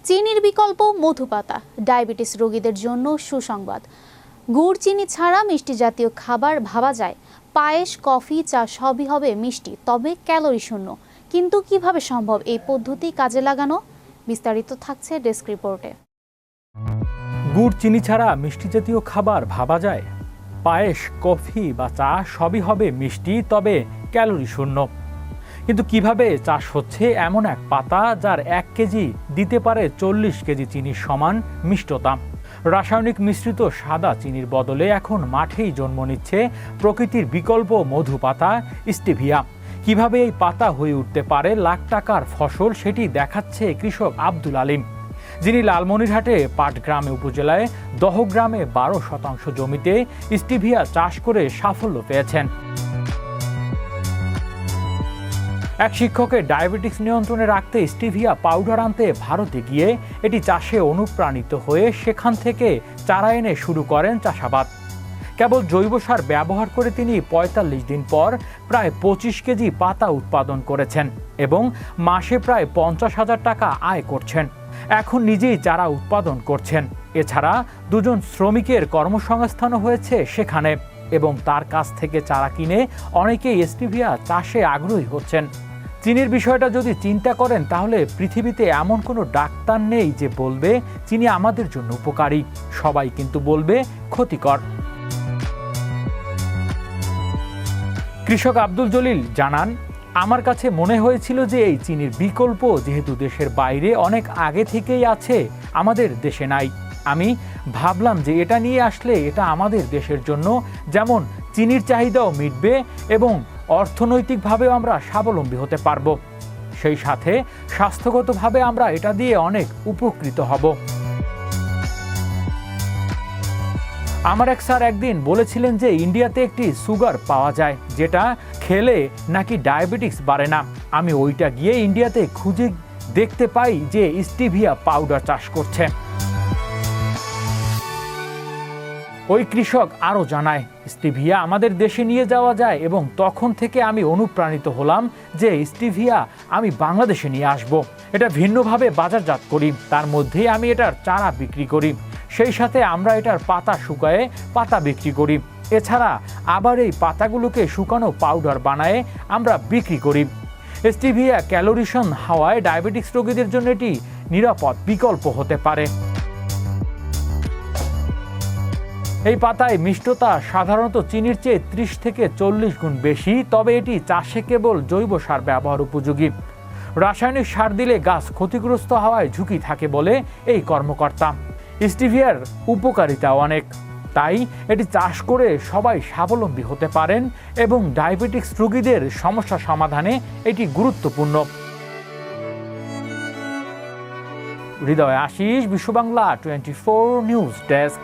চিনির বিকল্প মধু পাতা, ডায়াবেটিস রোগীদের জন্য সুসংবাদ। গুড় চিনি ছাড়া মিষ্টি জাতীয় খাবার ভাবা যায়। পায়েস, কফি, চা সবই হবে মিষ্টি, তবে ক্যালোরি শূন্য। কিন্তু কিভাবে সম্ভব এই পদ্ধতি কাজে লাগানো? বিস্তারিত থাকছে ডেস্ক রিপোর্টে। গুড় চিনি ছাড়া মিষ্টি জাতীয় খাবার ভাবা যায়। পায়েস, কফি বা চা সবই হবে মিষ্টি, তবে ক্যালোরি শূন্য। কিন্তু কিভাবে চাষ হচ্ছে এমন এক পাতা যার 1 কেজি দিতে পারে 40 কেজি চিনির সমান মিষ্টতা। রাসায়নিক মিশ্রিত সাদা চিনির বদলে এখন মাঠেই জন্ম নিচ্ছে প্রকৃতির বিকল্প মধু পাতা স্টেভিয়া। কিভাবে এই পাতা হয়ে উঠতে পারে লাখ টাকার ফসল, সেটি দেখাচ্ছে কৃষক আব্দুল আলিম, যিনি লালমনিরহাটে পাটগ্রামে উপজেলায় দহগ্রামে 12% জমিতে স্টেভিয়া চাষ করে সাফল্য পেয়েছেন। এক শিক্ষকের ডায়াবেটিস নিয়ন্ত্রণে রাখতে স্টেভিয়া পাউডার আনতে ভারতে গিয়ে এটি চাষে অনুপ্রাণিত হয়ে সেখান থেকে চারা এনে শুরু করেন চাষাবাদ। কেবল জৈব সার ব্যবহার করে তিনি 45 দিন পর প্রায় 25 কেজি পাতা উৎপাদন করেছেন এবং মাসে প্রায় 50,000 টাকা আয় করছেন। এখন নিজেই চারা উৎপাদন করছেন। এছাড়া 2 জন শ্রমিকের কর্মসংস্থানও হয়েছে সেখানে এবং তার কাছ থেকে চারা কিনে অনেকেই স্টেভিয়া চাষে আগ্রহী হচ্ছেন। চিনির বিষয়টা যদি চিন্তা করেন তাহলে পৃথিবীতে এমন কোনো ডাক্তার নেই যে বলবে চিনি আমাদের জন্য উপকারী, সবাই কিন্তু বলবে ক্ষতিকর। কৃষক আব্দুল জলিল জানান, আমার কাছে মনে হয়েছিল যে এই চিনির বিকল্প যেহেতু দেশের বাইরে অনেক আগে থেকেই আছে, আমাদের দেশে নাই। আমি ভাবলাম যে এটা নিয়ে আসলে এটা আমাদের দেশের জন্য যেমন চিনির চাহিদাও মিটবে এবং অর্থনৈতিকভাবেও আমরা স্বাবলম্বী হতে পারব, সেই সাথে স্বাস্থ্যগতভাবে আমরা এটা দিয়ে অনেক উপকৃত হব। আমার এক স্যার একদিন বলেছিলেন যে ইন্ডিয়াতে একটি সুগার পাওয়া যায় যেটা খেলে নাকি ডায়াবেটিস বাড়ে না। আমি ওইটা গিয়ে ইন্ডিয়াতে খুঁজে দেখতে পাই যে স্টেভিয়া পাউডার চাষ করছে। ওই কৃষক আরও জানায়, স্টেভিয়া আমাদের দেশে নিয়ে যাওয়া যায় এবং তখন থেকে আমি অনুপ্রাণিত হলাম যে স্টেভিয়া আমি বাংলাদেশে নিয়ে আসব। এটা ভিন্নভাবে বাজারজাত করি, তার মধ্যেই আমি এটার চারা বিক্রি করি, সেই সাথে আমরা এটার পাতা শুকায়ে পাতা বিক্রি করি। এছাড়া আবার এই পাতাগুলোকে শুকানো পাউডার বানায়ে আমরা বিক্রি করি। স্টেভিয়া ক্যালোরিশন হওয়ায় ডায়াবেটিস রোগীদের জন্য এটি নিরাপদ বিকল্প হতে পারে। এই পাতায় মিষ্টতা সাধারণত চিনির চেয়ে 30 থেকে 40 গুণ বেশি, তবে এটি চাষে কেবল জৈব সার ব্যবহার উপযোগী। রাসায়নিক সার দিলে গাছ ক্ষতিগ্রস্ত হওয়ায় ঝুঁকি থাকে বলে এই কর্মকর্তা। স্টেভিয়ার উপকারিতা অনেক, তাই এটি চাষ করে সবাই স্বাবলম্বী হতে পারেন এবং ডায়াবেটিস রোগীদের সমস্যা সমাধানে এটি গুরুত্বপূর্ণ। হৃদয় আশিস, বিশ্ব বাংলা 24 নিউজ ডেস্ক।